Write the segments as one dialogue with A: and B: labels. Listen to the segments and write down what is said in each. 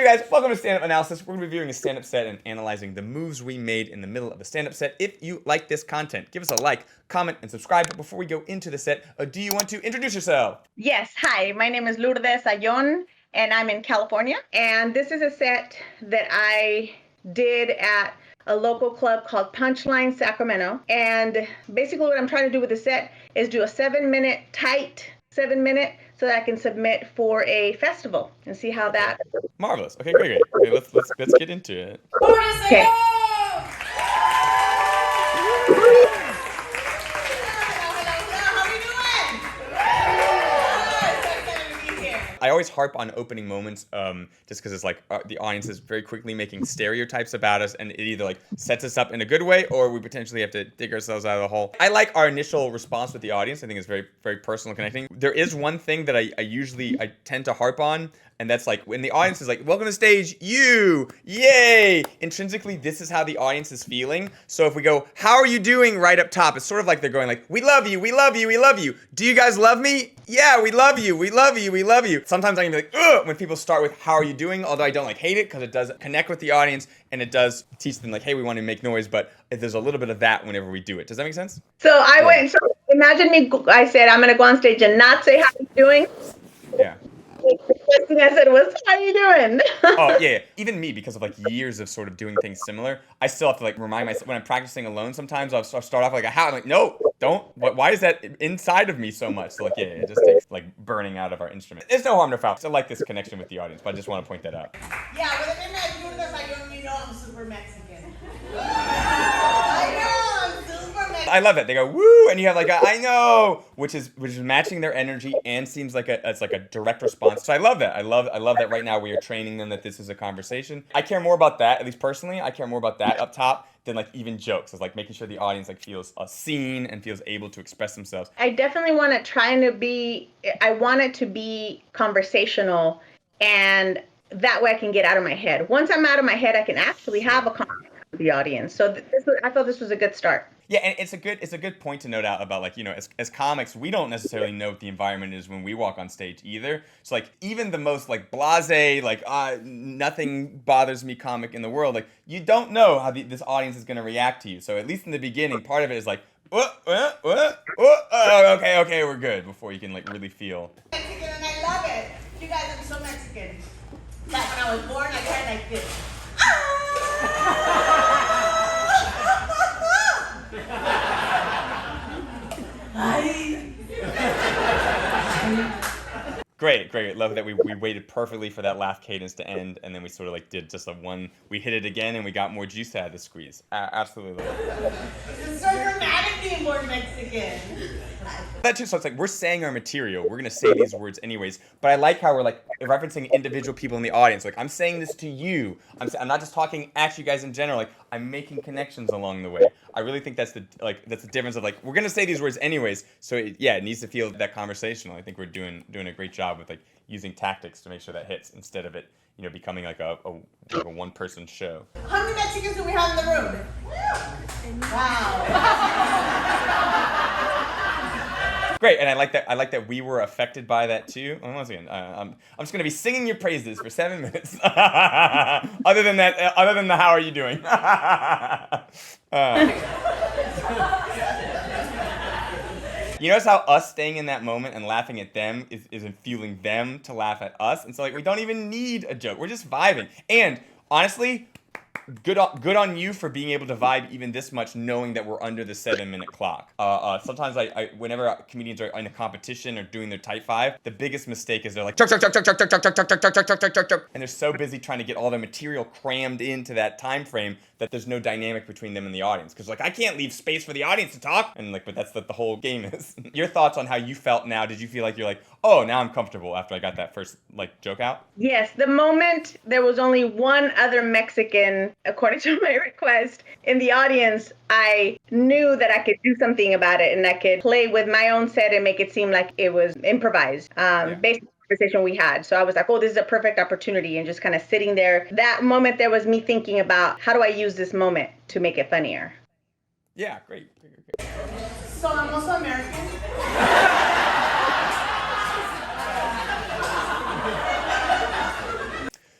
A: guys, welcome to Stand-Up Analysis. We're going to be reviewing a stand-up set and analyzing the moves we made in the middle of a stand-up set. If you like this content, give us a like, comment, and subscribe. But before we go into the set, do you want to introduce yourself?
B: Yes, hi, my name is Lourdes Ayon, and I'm in California. And this is a set that I did at a local club called Punchline, Sacramento. And basically what I'm trying to do with the set is do a 7-minute tight 7-minute so that I can submit for a festival and see how that.
A: Marvelous. Okay, great. Okay, let's get into it.
B: Okay.
A: I always harp on opening moments just because it's like the audience is very quickly making stereotypes about us, and it either like sets us up in a good way or we potentially have to dig ourselves out of the hole. I like our initial response with the audience. I think it's very, very personal connecting. There is one thing that I tend to harp on, and that's like when the audience is like, welcome to stage, you, yay. Intrinsically, this is how the audience is feeling. So if we go, how are you doing right up top? It's sort of like they're going like, we love you, we love you, we love you. Do you guys love me? Yeah, we love you, we love you, we love you. Sometimes I can be like, ugh, when people start with how are you doing, although I don't like hate it because it does connect with the audience and it does teach them like, hey, we want to make noise, but there's a little bit of that whenever we do it. Does that make sense?
B: So imagine me, I said, I'm going to go on stage and not say how you doing.
A: Yeah.
B: The first thing I said was, how you doing?
A: Oh, yeah. Even me, because of like years of sort of doing things similar, I still have to like remind myself when I'm practicing alone sometimes, I'll start off like a how. I'm like, no, don't. Why is that inside of me so much? So like, yeah, it just takes like burning out of our instrument. There's no harm, no foul. I still like this connection with the audience, but I just want to point that out.
C: Yeah, but if it's Lourdes Ayon, you know I'm super Mexican. I know, I'm super Mexican.
A: I love it. They go woo, and you have like a I know, which is matching their energy and seems like it's like a direct response. So I love that. I love that right now we are training them that this is a conversation. I care more about that, at least personally. I care more about that up top than like even jokes. It's like making sure the audience like feels seen and feels able to express themselves.
B: I definitely want it to be conversational, and that way I can get out of my head. Once I'm out of my head, I can actually have a conversation with the audience. So I thought this was a good start.
A: Yeah, and it's a good point to note out about like, you know, as comics, we don't necessarily know what the environment is when we walk on stage either. So like even the most like blasé, like nothing bothers me comic in the world, like you don't know how this audience is going to react to you. So at least in the beginning, part of it is like, okay, we're good, before you can like really feel.
C: Mexican, and I love it. You guys are so Mexican. Like when I was born, I tried like this.
A: Great. Love that we waited perfectly for that laugh cadence to end, and then we sort of like did just we hit it again, and we got more juice out of the squeeze. Absolutely love it.
C: This is so dramatic being born Mexican.
A: That too, so it's like we're saying our material, we're gonna say these words anyways, but I like how we're like referencing individual people in the audience. Like I'm saying this to you. I'm not just talking at you guys in general. Like I'm making connections along the way. I really think that's the difference of like we're gonna say these words anyways. So it needs to feel that conversational. I think we're doing a great job with like using tactics to make sure that hits instead of it, you know, becoming like a one-person show.
C: How many Mexicans do we have in the room? Wow.
A: Great, and I like that we were affected by that too. And once again, I'm just gonna be singing your praises for 7 minutes. Other than the how are you doing? You notice how us staying in that moment and laughing at them is fueling them to laugh at us, and so like we don't even need a joke. We're just vibing, and honestly, good on you for being able to vibe even this much, knowing that we're under the 7-minute clock. Sometimes whenever comedians are in a competition or doing their tight five, the biggest mistake is they're like, chuck, chuck, chuck, chuck, chuck, chuck, chuck, chuck, chuck, chuck, chuck, chuck, chuck, chuck, and they're so busy trying to get all their material crammed into that time frame that there's no dynamic between them and the audience. Because like I can't leave space for the audience to talk, and like, but that's what the whole game is. Your thoughts on how you felt now? Did you feel like you're like, oh, now I'm comfortable after I got that first like joke out?
B: Yes, the moment there was only one other Mexican, according to my request, in the audience, I knew that I could do something about it and I could play with my own set and make it seem like it was improvised, based on the conversation we had. So I was like, oh, this is a perfect opportunity, and just kind of sitting there. That moment there was me thinking about how do I use this moment to make it funnier.
A: Yeah, great.
C: So I'm also American.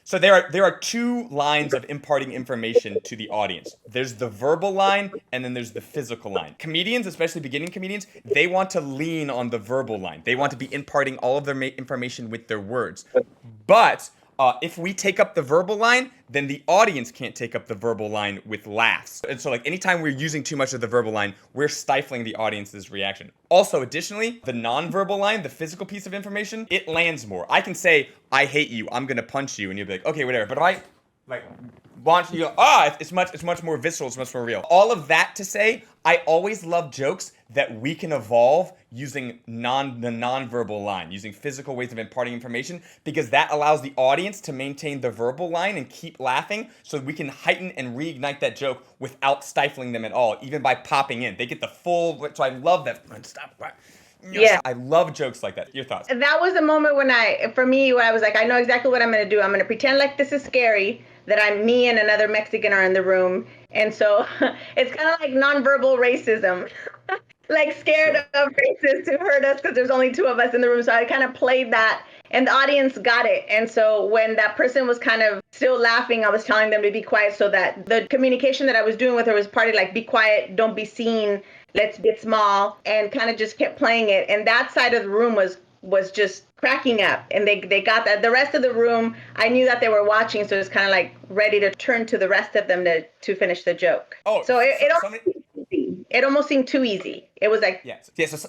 A: So there are two lines of imparting information to the audience. There's the verbal line and then there's the physical line. Comedians, especially beginning comedians, they want to lean on the verbal line. They want to be imparting all of their information with their words. But if we take up the verbal line, then the audience can't take up the verbal line with laughs. And so like anytime we're using too much of the verbal line, we're stifling the audience's reaction. Also, additionally, the non-verbal line, the physical piece of information, it lands more. I can say, I hate you, I'm gonna punch you, and you'll be like, okay, whatever. But if I like launch you, it's much more visceral, it's much more real. All of that to say, I always love jokes that we can evolve using the non-verbal line, using physical ways of imparting information, because that allows the audience to maintain the verbal line and keep laughing, so we can heighten and reignite that joke without stifling them at all, even by popping in. They get the full, so I love that. Stop.
B: Yeah.
A: I love jokes like that. Your thoughts?
B: That was the moment when I was like, I know exactly what I'm going to do. I'm going to pretend like this is scary, that me and another Mexican are in the room. And so it's kind of like nonverbal racism. Like scared of racists who hurt us because there's only two of us in the room. So I kind of played that and the audience got it. And so when that person was kind of still laughing, I was telling them to be quiet, so that the communication that I was doing with her was partly like, be quiet, don't be seen, let's get small, and kind of just kept playing it. And that side of the room was just cracking up, and they got that. The rest of the room, I knew that they were watching, so it was kind of like ready to turn to the rest of them to finish the joke. Oh, so it almost seemed too easy. It was like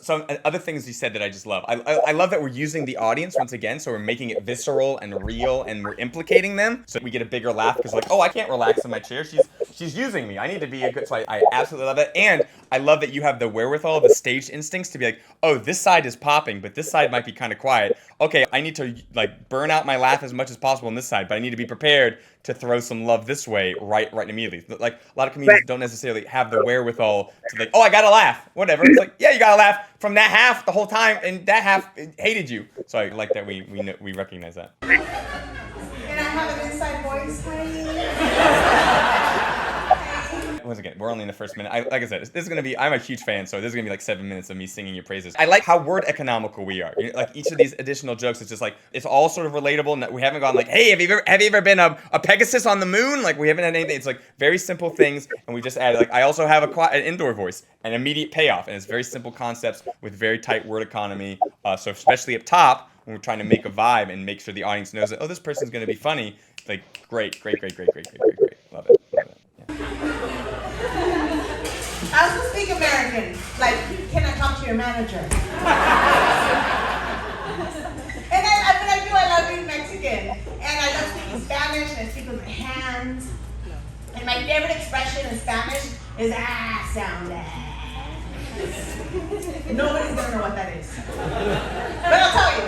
A: So other things you said that I just love. I love that we're using the audience once again, so we're making it visceral and real, and we're implicating them, so we get a bigger laugh because like, oh, I can't relax in my chair. She's using me. I need to be a good. So I absolutely love it, and I love that you have the wherewithal, the stage instincts to be like, oh, this side is popping, but this side might be kind of quiet. Okay, I need to like burn out my laugh as much as possible on this side, but I need to be prepared to throw some love this way right immediately. Like a lot of comedians don't necessarily have the wherewithal to like, oh, I gotta laugh, whatever. It's like, yeah, you gotta laugh from that half the whole time, and that half hated you. So I like that we recognize that.
C: And I have an inside voice, honey.
A: Once again, we're only in the first minute. Like I said, this is gonna be. I'm a huge fan, so this is gonna be like 7 minutes of me singing your praises. I like how word economical we are. Like each of these additional jokes is just like it's all sort of relatable. We haven't gone like, hey, have you ever been a Pegasus on the moon? Like we haven't had anything. It's like very simple things, and we just added like I also have an indoor voice, an immediate payoff, and it's very simple concepts with very tight word economy. So especially up top, when we're trying to make a vibe and make sure the audience knows that, oh, this person's gonna be funny. Like great. Love it.
C: I also speak American. Like, can I talk to your manager? And I love being Mexican. And I love speaking Spanish, and I speak with my hands. And my favorite expression in Spanish is sound. Nobody's gonna know what that is. But I'll tell you.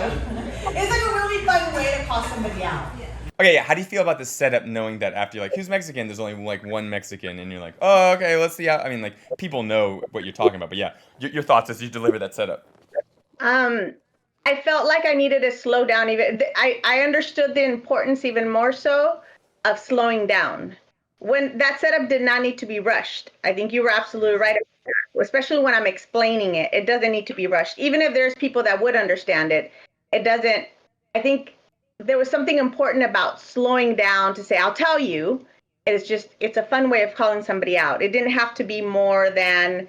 C: It's like a really fun way to call somebody out.
A: Okay, yeah. How do you feel about this setup, knowing that after you're like, who's Mexican? There's only like one Mexican, and you're like, oh, okay, let's see how. I mean, like people know what you're talking about, but yeah, your thoughts as you deliver that setup.
B: I felt like I needed to slow down. I understood the importance even more so of slowing down. When that setup did not need to be rushed. I think you were absolutely right about that. Especially when I'm explaining it, it doesn't need to be rushed. Even if there's people that would understand it, it doesn't. I think there was something important about slowing down to say, I'll tell you. It's a fun way of calling somebody out. It didn't have to be more than,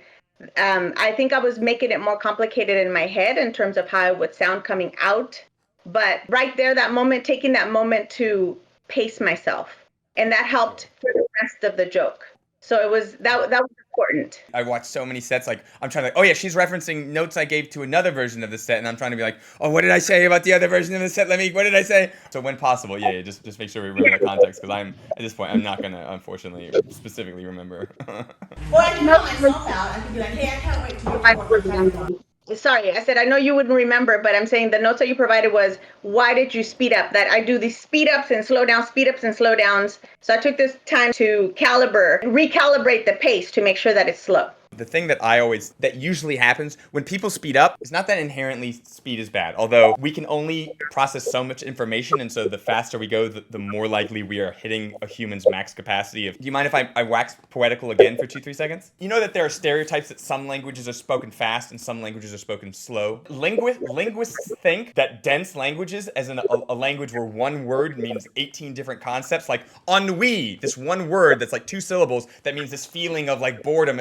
B: I think I was making it more complicated in my head in terms of how it would sound coming out. But right there, taking that moment to pace myself. And that helped for the rest of the joke. So that was important.
A: I watched so many sets, like I'm trying to like, oh yeah, she's referencing notes I gave to another version of the set, and I'm trying to be like, oh, what did I say about the other version of the set? What did I say? So when possible, just make sure we remember the context, because at this point I'm not gonna unfortunately specifically remember.
C: Well, I can call myself out. I can be like, hey, I can't wait to get to what we're talking about.
B: Sorry, I said I know you wouldn't remember, but I'm saying the notes that you provided was, why did you speed up? That I do these speed ups and slow down, speed ups and slow downs. So I took this time to recalibrate the pace to make sure that it's slow.
A: The thing that usually happens when people speed up is not that inherently speed is bad, although we can only process so much information, and so the faster we go, the more likely we are hitting a human's max capacity of... Do you mind if I wax poetical again for 2-3 seconds? You know that there are stereotypes that some languages are spoken fast and some languages are spoken slow. Linguists think that dense languages, as in a language where one word means 18 different concepts, like ennui, this one word that's like 2 syllables that means this feeling of like boredom.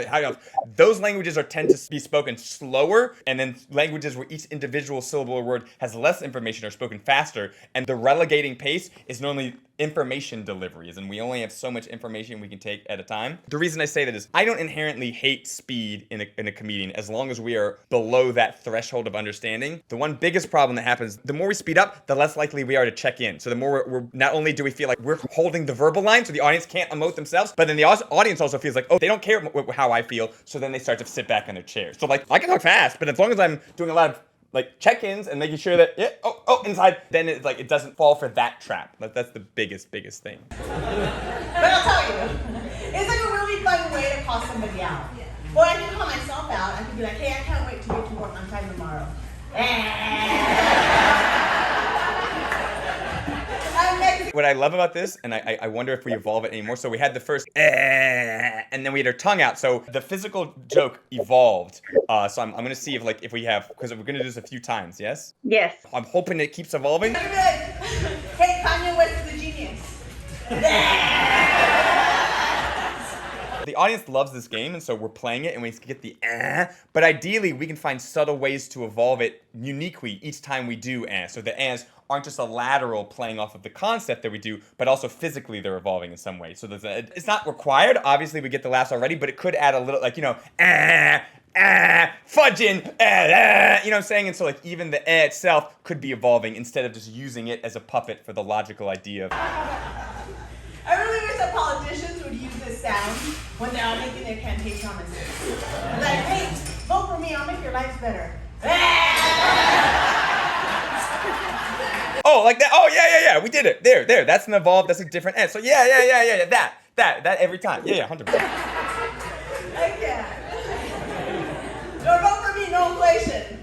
A: Those languages tend to be spoken slower, and then languages where each individual syllable or word has less information are spoken faster, and the relegating pace is normally information delivery, and we only have so much information we can take at a time. The reason I say that is I don't inherently hate speed in a comedian as long as we are below that threshold of understanding. The one biggest problem that happens, the more we speed up, the less likely we are to check in. So the more we're not only do we feel like we're holding the verbal line so the audience can't emote themselves, but then the audience also feels like, oh, they don't care how I feel, so then they start to sit back in their chairs. So like, I can talk fast, but as long as I'm doing a lot of like check-ins and making sure that inside, then it's like it doesn't fall for that trap. Like that's the biggest thing.
C: But I'll tell you, it's like a really fun way to call somebody out. Or I can call myself out. I can be like, hey, I can't wait to get to work on time tomorrow.
A: What I love about this, and I wonder if we evolve it anymore. So we had the first and then we had our tongue out. So the physical joke evolved. So I'm gonna see if we have, because we're gonna do this a few times. Yes.
B: Yes.
A: I'm hoping it keeps evolving.
C: I'm gonna be like, hey, Kanye West is a genius.
A: The audience loves this game, and so we're playing it, and we get the but ideally, we can find subtle ways to evolve it uniquely each time we do so the ahs aren't just a lateral playing off of the concept that we do, but also physically they're evolving in some way. So it's not required. Obviously, we get the laughs already, but it could add a little, like, fudging, you know what I'm saying? And so, like, even the itself could be evolving instead of just using it as a puppet for the logical idea of...
C: I really wish that politicians would use this sound when they're out making their campaign promises. Like, hey, vote for me, I'll make your lives better.
A: Oh, like that? Oh, yeah, we did it. There, that's an evolved, that's a different S. So yeah, that every time. Yeah, 100%.
C: I can't. Don't vote for me, no inflation.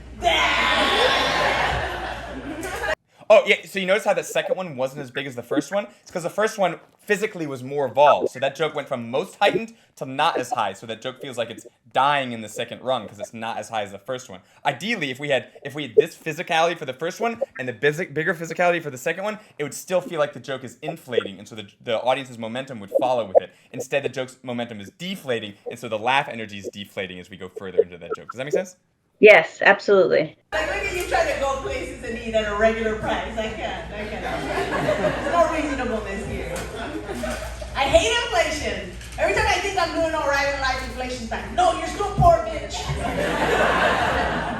A: Oh, yeah, so you notice how the second one wasn't as big as the first one? It's because the first one physically was more evolved. So that joke went from most heightened to not as high. So that joke feels like it's dying in the second rung because it's not as high as the first one. Ideally, if we had this physicality for the first one and the bigger physicality for the second one, it would still feel like the joke is inflating, and so the audience's momentum would follow with it. Instead, the joke's momentum is deflating, and so the laugh energy is deflating as we go further into that joke. Does that make sense?
B: Yes, absolutely.
C: Like, look at you trying to go places and eat at a regular price. I can't. There's no reasonableness here. I hate inflation. Every time I think I'm doing all right in life, inflation's back. No, you're still poor, bitch.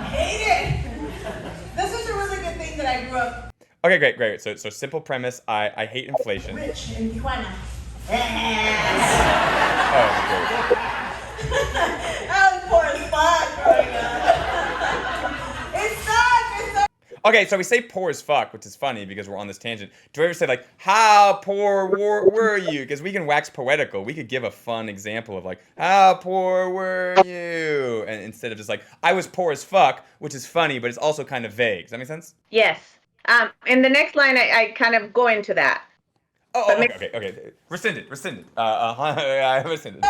C: Hate it. This is a really good thing that I grew up.
A: Okay, great. So simple premise. I hate inflation.
C: Rich in Tijuana.
A: Oh, great.
C: I was poor as fuck growing up. It sucks.
A: Okay, so we say poor as fuck, which is funny because we're on this tangent. Do we ever say, like, how poor were you? Because we can wax poetical. We could give a fun example of, like, how poor were you? And instead of just like, I was poor as fuck, which is funny, but it's also kind of vague. Does that make sense?
B: Yes. In the next line, I kind of go into that.
A: Okay. Rescinded. I rescinded.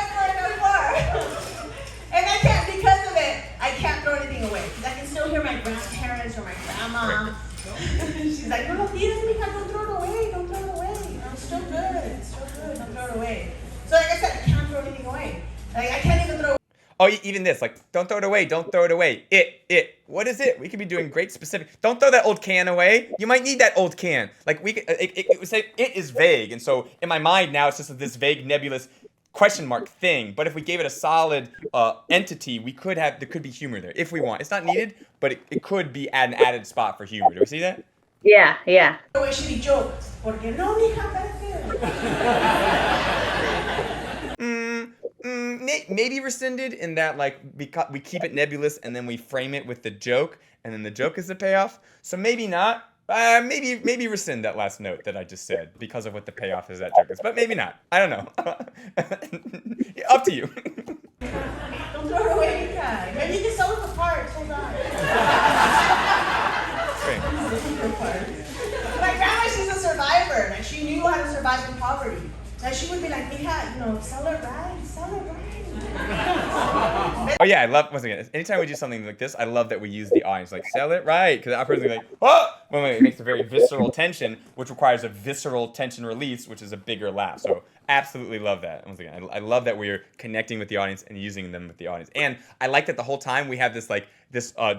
C: And I can't, because of it, I can't throw anything away. Because I can still hear my grandparents or my grandma. She's like, no, don't throw it away. Don't throw it away. It's still good. Don't throw it away. So like I said, I can't throw anything away. Like, I can't even throw.
A: Oh, even this, like, don't throw it away. It. What is it? We could be doing great specific. Don't throw that old can away. You might need that old can. Like, we could, it would say it is vague. And so in my mind now, it's just this vague, nebulous question mark thing. But if we gave it a solid entity, there could be humor there if we want. It's not needed, but it could be an added spot for humor. Do we see that?
B: Yeah.
C: Away shitty jokes. Porque no, mija,
A: Maybe rescinded in that, like, we keep it nebulous and then we frame it with the joke, and then the joke is the payoff. So maybe not. Maybe rescind that last note that I just said because of what the payoff is that joke is. But maybe not. I don't know. Up to you.
C: Don't throw it away, Mika. Maybe you can sell it for parts. Hold on.
A: Great.
C: My grandma, she's a survivor. Like, she knew how to survive in poverty. Like, she would be like, Mika, sell it right, sell it right.
A: Oh yeah, I love, once again, anytime we do something like this, I love that we use the audience, like, sell it right, because that person's like, oh! Well, it makes a very visceral tension, which requires a visceral tension release, which is a bigger laugh. So absolutely love that. Once again, I love that we're connecting with the audience and using them with the audience. And I like that the whole time we have this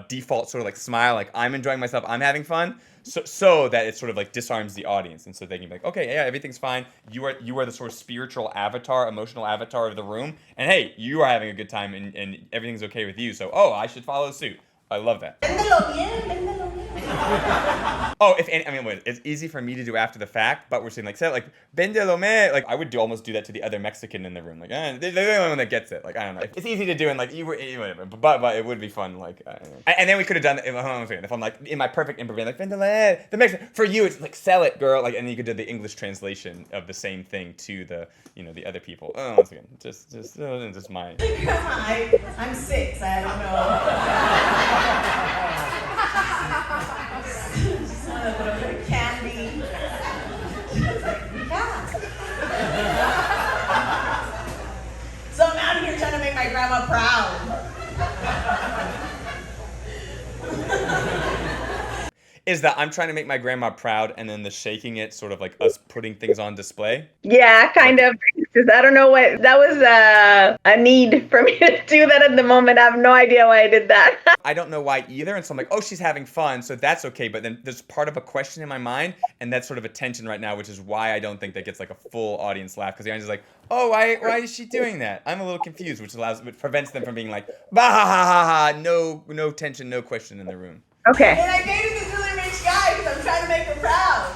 A: default sort of like smile, like I'm enjoying myself, I'm having fun, so that it sort of like disarms the audience, and so they can be like, okay, yeah, everything's fine. You are the sort of spiritual avatar, emotional avatar of the room, and hey, you are having a good time, and everything's okay with you. So I should follow suit. I love that. Oh, wait, it's easy for me to do after the fact, but we're saying like, say like, vendelo me. Like, I would almost do that to the other Mexican in the room. Like, they're the only one that gets it. Like, I don't know. It's easy to do, and like, whatever, but it would be fun. Like, and then we could have done it. If I'm like, in my perfect improv, like, vendelo, the Mexican. For you, it's like, sell it, girl. Like, and then you could do the English translation of the same thing to the, the other people. Once again, just my.
C: I'm 6. I don't know. Just want a little bit of candy. Yeah. So I'm out here trying to make my grandma proud.
A: Is that I'm trying to make my grandma proud, and then the shaking it sort of like us putting things on display?
B: Yeah, kind of. Because I don't know what, that was a need for me to do that at the moment. I have no idea why I did that.
A: I don't know why either, and so I'm like, oh, she's having fun, so that's okay, but then there's part of a question in my mind, and that's sort of a tension right now, which is why I don't think that gets like a full audience laugh, because the audience is like, oh, why is she doing that? I'm a little confused, which prevents them from being like, bah ha ha ha ha, no tension, no question in the room.
B: Okay.
C: And I dated this really rich guy because I'm trying to make her proud.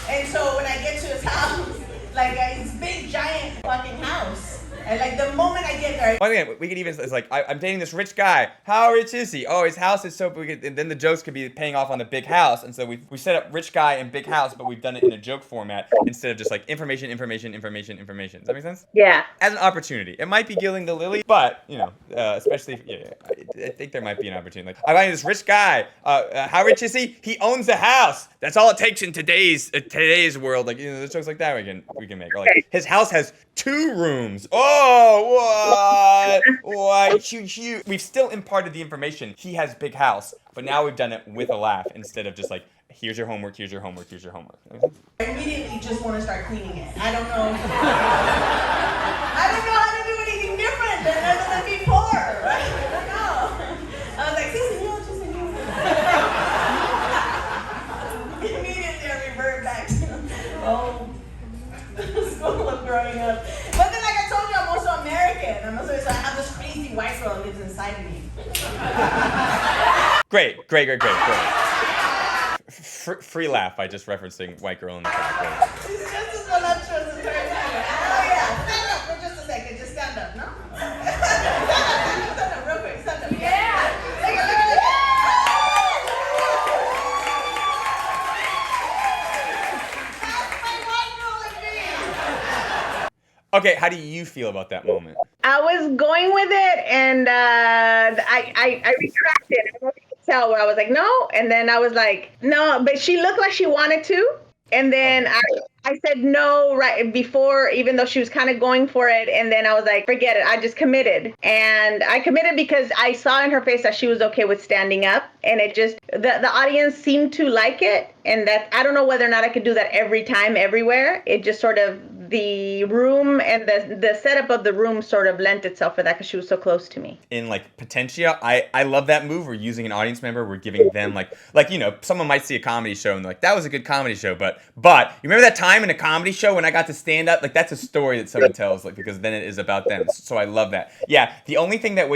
C: And so when I get to his house, like his big giant fucking house, and like the moment I get there,
A: Well, again, we could even, it's like, I'm dating this rich guy. How rich is he? Oh, his house is so big. And then the jokes could be paying off on the big house. And so we set up rich guy and big house, but we've done it in a joke format instead of just like information. Does that make sense?
B: Yeah.
A: As an opportunity. It might be gilding the lily, but, especially, I think there might be an opportunity. Like, I'm this rich guy. How rich is he? He owns a house. That's all it takes in today's world. Like, there's jokes like that we can make. Or like, his house has 2 rooms. Oh, what? Shoot. We've still imparted the information. He has big house, but now we've done it with a laugh instead of just like, here's your homework.
C: I immediately just want to start cleaning it. I don't know how to do anything different other than be poor, right? I don't know. I was like, immediately I revert back to, school of growing up. But then, like I told you, I'm also American. So I have this crazy white girl that lives inside of me.
A: Great. Free laugh by just referencing white girl in the back.
C: She's just as voluptuous as her. Oh yeah, stand up for just a second. Just stand up, no? Stand up real quick. Stand up. Yeah. Look at. That's my white girl in me.
A: Okay, how do you feel about that moment?
B: I was going with it, and I retracted. I don't know if you could tell, where I was like, no, and then I was like, no, but she looked like she wanted to, and then I said no right before, even though she was kind of going for it, and then I was like, forget it, I just committed. And I committed because I saw in her face that she was okay with standing up, and it just, the audience seemed to like it, and that, I don't know whether or not I could do that every time, everywhere. It just sort of, the room and the setup of the room sort of lent itself for that because she was so close to me.
A: In like Potentia, I love that move. We're using an audience member. We're giving them like someone might see a comedy show and they're like, that was a good comedy show, but you remember that time in a comedy show when I got to stand up? Like, that's a story that someone tells, like, because then it is about them. So I love that. Yeah, the only thing that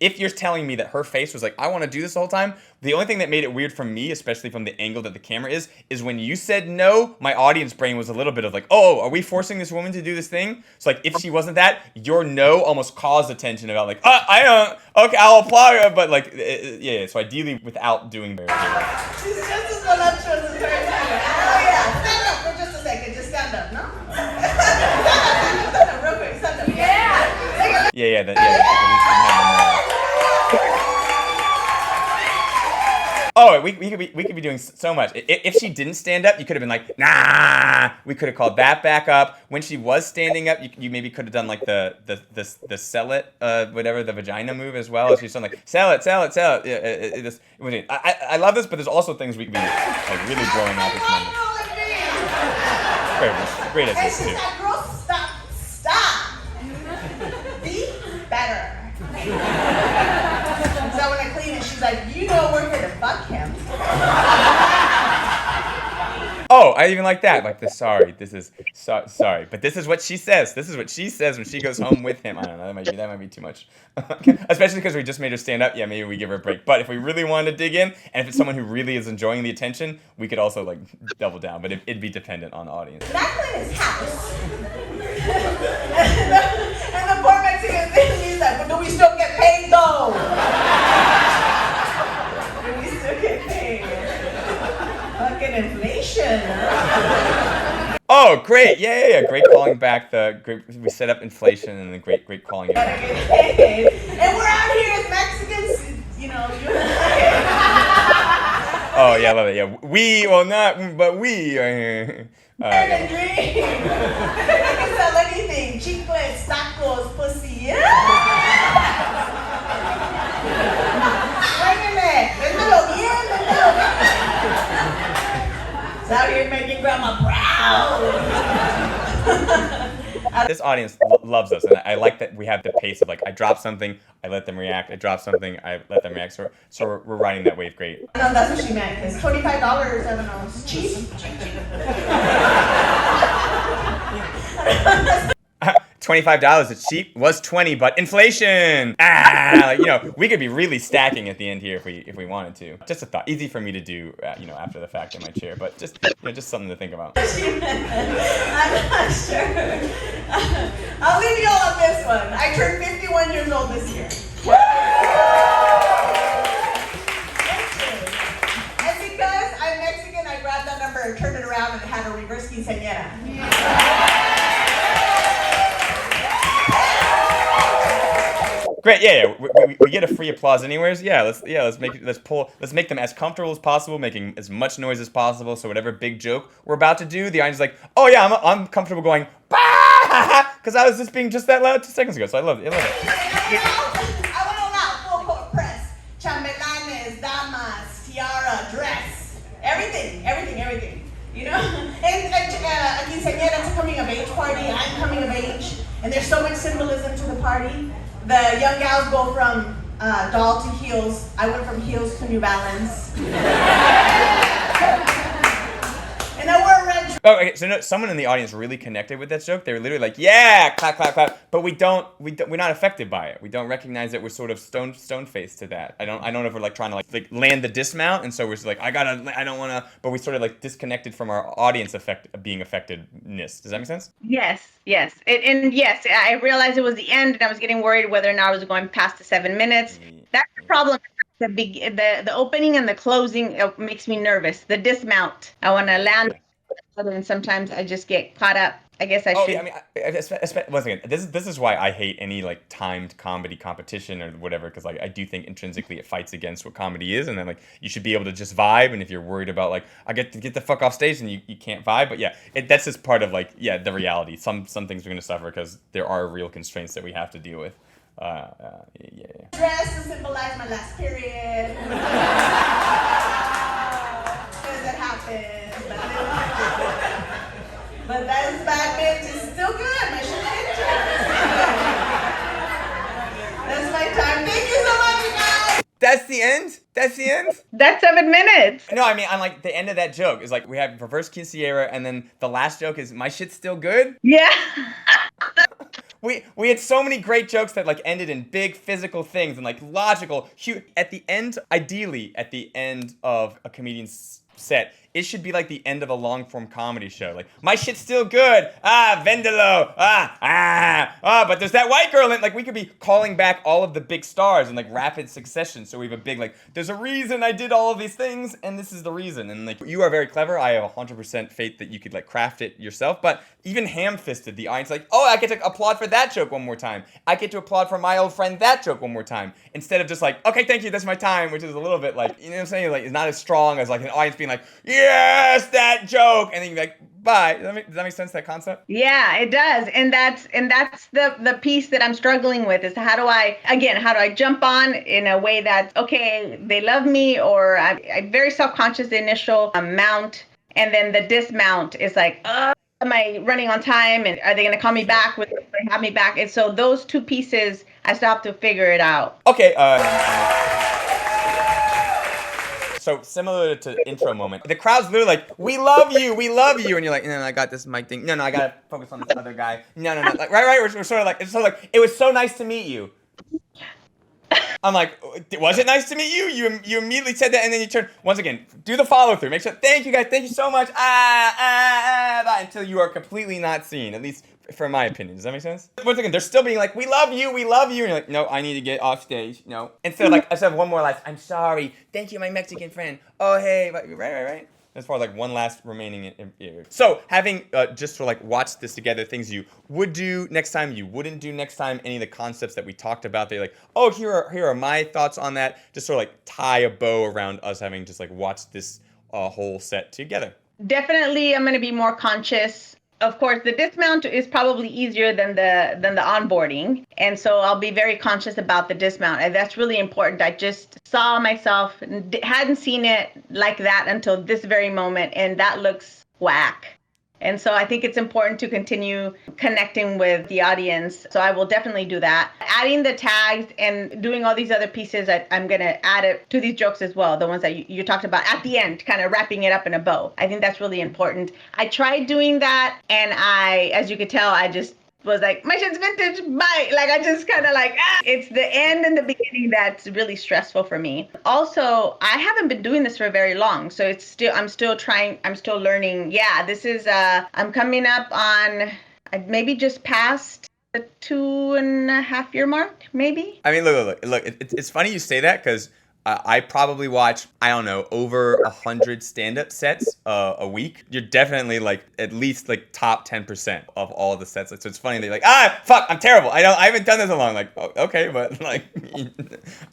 A: if you're telling me that her face was like, I want to do this the whole time, the only thing that made it weird for me, especially from the angle that the camera is when you said no, my audience brain was a little bit of like, oh, are we forcing this woman to do this thing? So like, if she wasn't that, your no almost caused attention about like, I don't, okay, I'll apply her, but like, yeah, so ideally without doing the
C: She's just as voluptuous as her. Oh yeah, stand up for just a second, just stand up, no? Stand up real quick, stand up. Yeah.
A: Yeah. We can have them, oh, we could be doing so much. If she didn't stand up, you could have been like, nah. We could have called that back up. When she was standing up, you maybe could have done like the sell it, whatever, the vagina move as well. She's done like sell it. I love this, but there's also things we could be like really blowing out this moment. Great as this too.
C: Like, girl, stop. Be better. So when I clean it, she's like, we're here to fuck him.
A: Oh, I even like that. Like the sorry. But this is what she says. This is what she says when she goes home with him. I don't know. That might be too much. Especially because we just made her stand up. Yeah, maybe we give her a break. But if we really wanted to dig in, and if it's someone who really is enjoying the attention, we could also like double down. But it'd be dependent on the audience.
C: And I clean his house. and the poor Mexican thing, he's like, but do we still get paid though? Do we still get paid? Fucking inflation.
A: Oh, great! Yeah. Great calling back we set up inflation and then great calling it back.
C: And we're out here as Mexicans,
A: Oh yeah, I love it. Yeah, we but we are here.
C: And dream. You can sell anything: chiclets, tacos, pussy. Véndelo bien. It's out here making grandma proud.
A: This audience loves us, and I like that we have the pace of like I drop something, I let them react. I drop something, I let them react. So we're riding that wave great.
C: No, that's what she meant. Because $25, I don't know, it's cheap.
A: $25 is cheap. Was 20, but inflation. We could be really stacking at the end here if we wanted to. Just a thought. Easy for me to do, after the fact in my chair, but just something to think about.
C: I'm not sure. I'll leave you all on this one. I turned 51 years old this year. And because I'm Mexican, I grabbed that number, turned it around, and had a reverse quinceañera.
A: Great, yeah. We get a free applause anyways. Let's make them as comfortable as possible, making as much noise as possible. So whatever big joke we're about to do, the audience is like, oh yeah, I'm comfortable going, because I was just being just that loud 2 seconds ago. So I love it.
C: I want to allow full court press, chambelanes, damas, tiara, dress, everything. And a quinceañera, it's a coming of age party. I'm coming of age, and there's so much symbolism to the party. The young gals go from doll to heels. I went from heels to New Balance. And I wore a red dress.
A: Oh, okay. So no, someone in the audience really connected with that joke. They were literally like, "Yeah, clap, clap, clap." But we're not affected by it. We don't recognize that we're sort of stone faced to that. I don't know if we're like trying to like land the dismount, and so we're just like, I don't want to. But we sort of like disconnected from our audience being affectedness. Does that make sense?
B: Yes. And yes, I realized it was the end, and I was getting worried whether or not I was going past the 7 minutes. That's the problem. The opening and the closing makes me nervous. The dismount, I want to land, and sometimes I just get caught up. I guess I should.
A: Yeah, once again, this is why I hate any like timed comedy competition or whatever, because like I do think intrinsically it fights against what comedy is, and then like you should be able to just vibe. And if you're worried about like I get to get the fuck off stage and you can't vibe, but yeah, that's just part of like the reality. Some things we're gonna suffer because there are real constraints that we have to deal with.
C: Dress to symbolize my last period. Because it happened. But that bad bitch is still good. My shit That's my time. Thank you so much, you guys.
A: That's the end?
B: That's 7 minutes.
A: No, I mean, I'm like, the end of that joke is like, we have reverse quinceañera, and then the last joke is, my shit's still good?
B: Yeah.
A: We had so many great jokes that like ended in big physical things and like logical, huge. At the end, ideally, at the end of a comedian's set, it should be like the end of a long form comedy show. Like, my shit's still good. Vendelo. But there's that white girl. And like, we could be calling back all of the big stars in like rapid succession. So we have a big, like, there's a reason I did all of these things, and this is the reason. And like, you are very clever. I have 100% faith that you could like craft it yourself. But even ham-fisted, the audience like, oh, I get to applaud for that joke one more time. I get to applaud for my old friend that joke one more time. Instead of just like, okay, thank you, that's my time, which is a little bit like, you know what I'm saying? Like, it's not as strong as like an audience being like, yes, that joke, and then you're like, bye. Does that make sense, that concept?
B: Yeah, it does. And that's the piece that I'm struggling with is how do I jump on in a way that's, okay, they love me, or I'm very self-conscious, the initial mount, and then the dismount is like, am I running on time, and are they going to call me back? Will they have me back? And so those two pieces, I still have to figure it out.
A: Okay, so similar to the intro moment, the crowd's literally like, we love you, and you're like, no, I got this mic thing. No, I gotta focus on this other guy. No, like, right. We're sort of like, it's sort of like, it was so nice to meet you. I'm like, was it nice to meet you? You immediately said that, and then you turn, once again, do the follow through. Make sure, thank you guys, thank you so much. Until you are completely not seen, at least for my opinion. Does that make sense? Once again, they're still being like, we love you. And you're like, no, I need to get off stage. No. Instead of one more life, I'm sorry. Thank you, my Mexican friend. Oh, hey. Right. As far as like one last remaining. So having just for like watch this together, things you would do next time, you wouldn't do next time, any of the concepts that we talked about, they're like, oh, here are my thoughts on that. Just sort of like tie a bow around us having just like watched this whole set together.
B: Definitely, I'm going to be more conscious. Of course, the dismount is probably easier than the onboarding. And so I'll be very conscious about the dismount. And that's really important. I just saw myself, hadn't seen it like that until this very moment. And that looks whack. And so I think it's important to continue connecting with the audience. So I will definitely do that. Adding the tags and doing all these other pieces, I'm going to add it to these jokes as well. The ones that you talked about at the end, kind of wrapping it up in a bow. I think that's really important. I tried doing that, and as you could tell, I just was like, my shit's vintage, bye. Like, I just kind of like, it's the end and the beginning that's really stressful for me. Also, I haven't been doing this for very long. So I'm still learning. Yeah, this is, I'm coming up on maybe just past the 2.5 year mark, maybe.
A: I mean, look, it's funny you say that because I probably watch, I don't know, over 100 stand-up sets a week. You're definitely like at least like top 10% of all the sets. So it's funny they're like, fuck, I'm terrible. I haven't done this in long. Like, oh, okay, but like,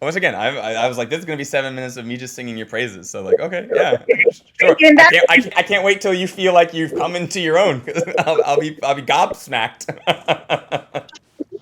A: once again, I was like, this is gonna be 7 minutes of me just singing your praises. So like, okay, yeah, sure. I can't wait till you feel like you've come into your own. I'll be gobsmacked.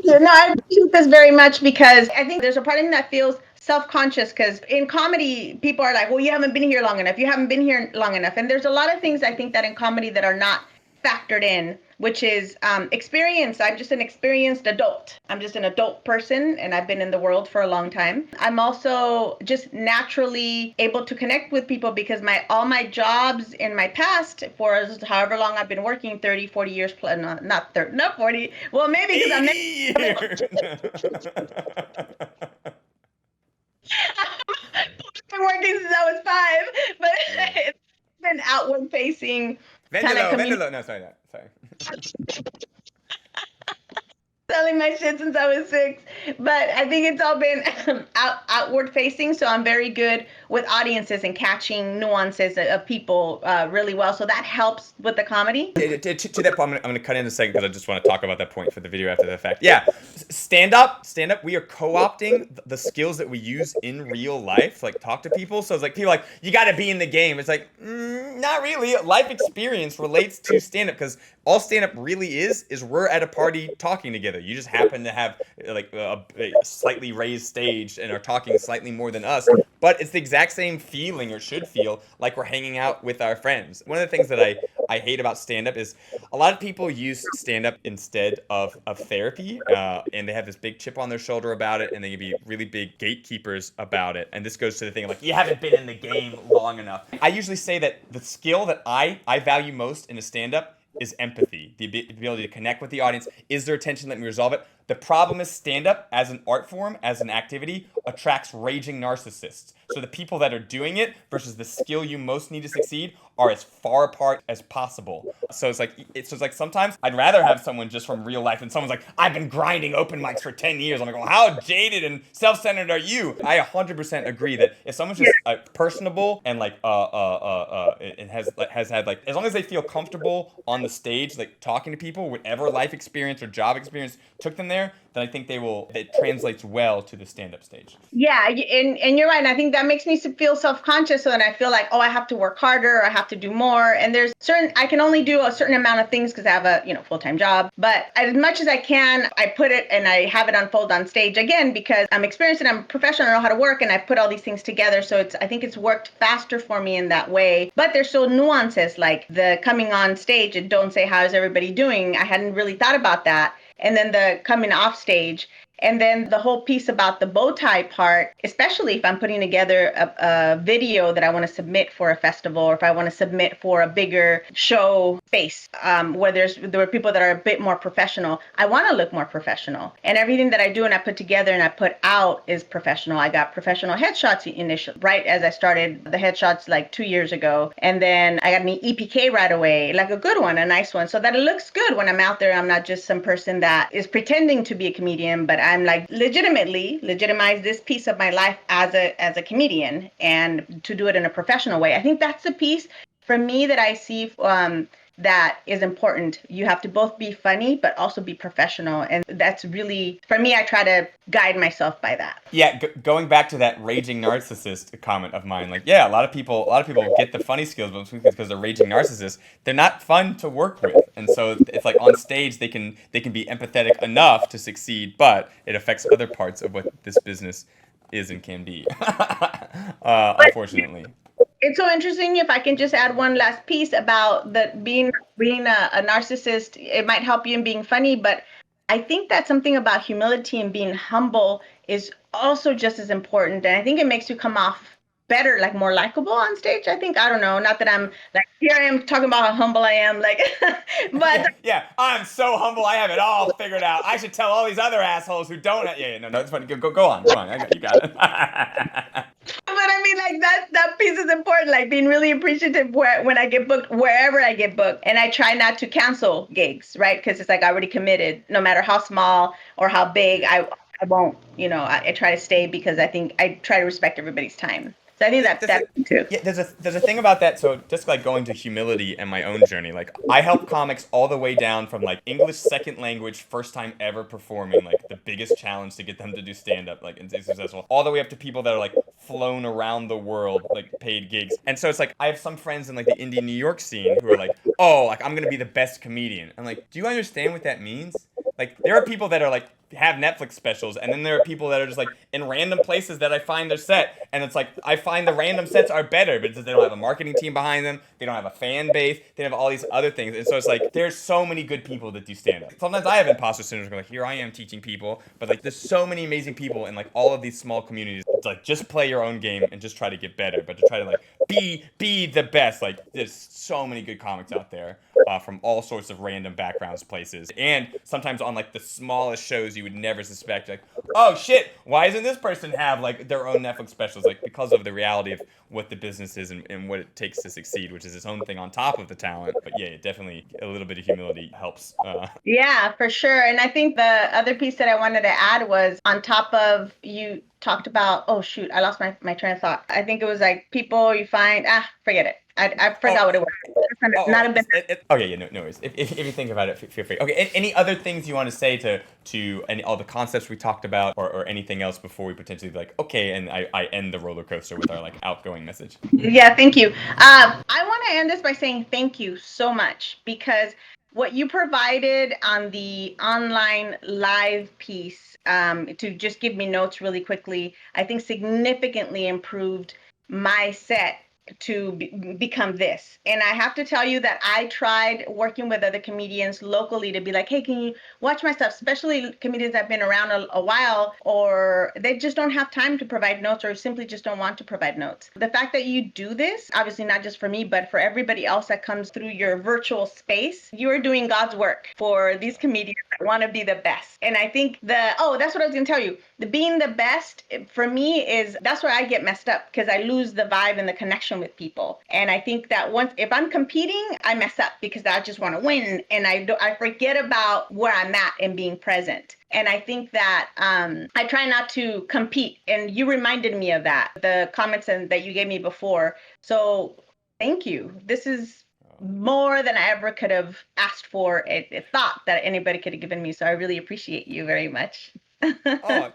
B: No, I appreciate this very much because I think there's a part of me that feels self-conscious because in comedy, people are like, well, you haven't been here long enough. You haven't been here long enough. And there's a lot of things I think that in comedy that are not factored in, which is experience. I'm just an experienced adult. I'm just an adult person, and I've been in the world for a long time. I'm also just naturally able to connect with people because all my jobs in my past, for however long I've been working, 30, 40 years plus, not 30, not 40. Well, maybe because I'm been working since I was 5, but it's been outward facing.
A: Vendelo. No, sorry.
B: Selling my shit since I was 6, but I think it's all been outward facing, so I'm very good with audiences and catching nuances of people really well, so that helps with the comedy.
A: To that point, I'm going to cut in a second because I just want to talk about that point for the video after the fact. Yeah, stand up, we are co-opting the skills that we use in real life, like talk to people. So it's like people are like, you got to be in the game. It's like, not really. Life experience relates to stand-up because all stand-up really is we're at a party talking together. You just happen to have like a slightly raised stage and are talking slightly more than us, but it's the exact same feeling, or should feel like we're hanging out with our friends. One of the things that I hate about stand-up is a lot of people use stand-up instead of therapy, and they have this big chip on their shoulder about it, and they can be really big gatekeepers about it. And this goes to the thing of like, you haven't been in the game long enough. I usually say that the skill that I value most in a stand-up is empathy, the ability to connect with the audience. Is there a tension? Let me resolve it. The problem is stand-up as an art form, as an activity, attracts raging narcissists. So the people that are doing it versus the skill you most need to succeed are as far apart as possible. So it's like sometimes I'd rather have someone just from real life than someone's like, I've been grinding open mics for 10 years. I'm like, well, how jaded and self-centered are you? I 100% agree that if someone's just personable and like and has had like, as long as they feel comfortable on the stage, like talking to people, whatever life experience or job experience took them there, then I think it translates well to the stand-up stage.
B: Yeah, and you're right. And I think that makes me feel self-conscious. So then I feel like, oh, I have to work harder, or I have to do more. And there's I can only do a certain amount of things because I have a, full-time job. But as much as I can, I put it and I have it unfold on stage again, because I'm experienced and I'm professional, I know how to work, and I put all these things together. So I think it's worked faster for me in that way. But there's still nuances, like the coming on stage and don't say, how's everybody doing? I hadn't really thought about that. And then the coming off stage. And then the whole piece about the bow tie part, especially if I'm putting together a video that I want to submit for a festival, or if I want to submit for a bigger show space, where there are people that are a bit more professional, I want to look more professional. And everything that I do and I put together and I put out is professional. I got professional headshots initially, right as I started the headshots like 2 years ago. And then I got an EPK right away, like a good one, a nice one, so that it looks good when I'm out there. I'm not just some person that is pretending to be a comedian, but I'm like legitimize this piece of my life as a comedian, and to do it in a professional way. I think that's the piece for me that I see that is important. You have to both be funny, but also be professional. And that's really, for me, I try to guide myself by that.
A: Yeah, going back to that raging narcissist comment of mine, like, yeah, a lot of people get the funny skills, but because they're raging narcissists, they're not fun to work with. And so it's like on stage, they can be empathetic enough to succeed, but it affects other parts of what this business is and can be, unfortunately.
B: It's so interesting. If I can just add one last piece about that being a narcissist, it might help you in being funny, but I think that something about humility and being humble is also just as important. And I think it makes you come off better, like more likable on stage. I think, I don't know, not that I'm like, here I am talking about how humble I am, like, but
A: yeah, I'm so humble. I have it all figured out. I should tell all these other assholes who don't. Yeah, no, it's funny. Go on. You got it.
B: But I mean, like that piece is important, like being really appreciative when I get booked, wherever I get booked. And I try not to cancel gigs, right? Because it's like I already committed, no matter how small or how big, I won't, I try to stay, because I think I try to respect everybody's time. So I think that's too.
A: Yeah, there's a thing about that. So just like going to humility and my own journey, like I help comics all the way down from like English second language, first time ever performing, like the biggest challenge to get them to do stand up, like and stay successful, all the way up to people that are like flown around the world, like paid gigs. And so it's like I have some friends in like the indie New York scene who are like, oh, like I'm gonna be the best comedian. I'm like, do you understand what that means? Like there are people that are like have Netflix specials, and then there are people that are just like in random places that I find their set, and it's like I find the random sets are better, but they don't have a marketing team behind them, they don't have a fan base, they have all these other things, and so it's like there's so many good people that do stand up. Sometimes I have imposter syndrome, like here I am teaching people, but like there's so many amazing people in like all of these small communities. It's like just play your own game and just try to get better, but to try to like be the best. Like there's so many good comics out there from all sorts of random backgrounds, places, and sometimes on like the smallest shows you would never suspect, like, oh shit, why doesn't this person have like their own Netflix specials? Like because of the reality of what the business is and what it takes to succeed, which is its own thing on top of the talent. But yeah, definitely a little bit of humility helps.
B: Yeah, for sure. And I think the other piece that I wanted to add was on top of, you talked about, oh shoot, I lost my train of thought. I think it was like people you find, forget it. I forgot what it was. Not a bit.
A: Okay, yeah, no worries. If you think about it, feel free. Okay, any other things you want to say to all the concepts we talked about, or anything else before we potentially be like, okay, and I end the roller coaster with our like outgoing message?
B: Yeah, thank you. I want to end this by saying thank you so much, because what you provided on the online live piece, to just give me notes really quickly, I think significantly improved my set to become this. And I have to tell you that I tried working with other comedians locally to be like, hey, can you watch my stuff? Especially comedians that have been around a while, or they just don't have time to provide notes, or simply just don't want to provide notes. The fact that you do this, obviously not just for me, but for everybody else that comes through your virtual space, you are doing God's work for these comedians that want to be the best. And I think that's what I was going to tell you. The being the best for me is, that's where I get messed up, because I lose the vibe and the connection with people. And I think that if I'm competing, I mess up because I just want to win, and I forget about where I'm at and being present. And I think that I try not to compete. And you reminded me of that, the comments that you gave me before. So thank you. This is more than I ever could have asked for, a thought that anybody could have given me. So I really appreciate you very much.
A: Oh,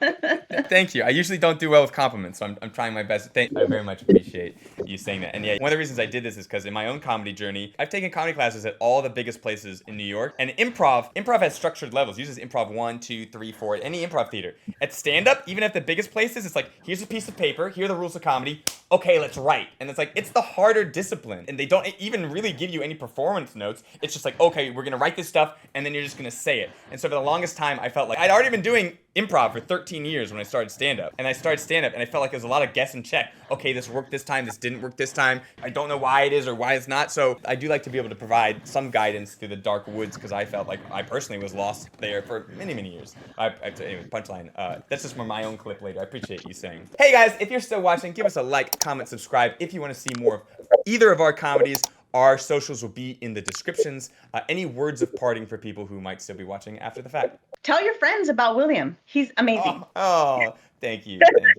A: thank you. I usually don't do well with compliments, so I'm trying my best. I very much appreciate you saying that. And yeah, one of the reasons I did this is because in my own comedy journey, I've taken comedy classes at all the biggest places in New York. And improv has structured levels. It uses improv 1, 2, 3, 4, any improv theater. At stand-up, even at the biggest places, it's like, here's a piece of paper, here are the rules of comedy. Okay, let's write. And it's like, it's the harder discipline. And they don't even really give you any performance notes. It's just like, okay, we're gonna write this stuff, and then you're just gonna say it. And so for the longest time, I felt like I'd already been doing improv for 13 years when I started stand-up. And I started stand-up, and I felt like there was a lot of guess and check. Okay, this worked this time, this didn't work this time. I don't know why it is or why it's not. So I do like to be able to provide some guidance through the dark woods, because I felt like I personally was lost there for many, many years. Anyway, punchline. That's just for my own clip later. I appreciate you saying. Hey guys, if you're still watching, give us a like, comment, subscribe if you want to see more of either of our comedies. Our socials will be in the descriptions. Any words of parting for people who might still be watching after the fact?
B: Tell your friends about William. He's amazing.
A: Oh, thank you. Thank you.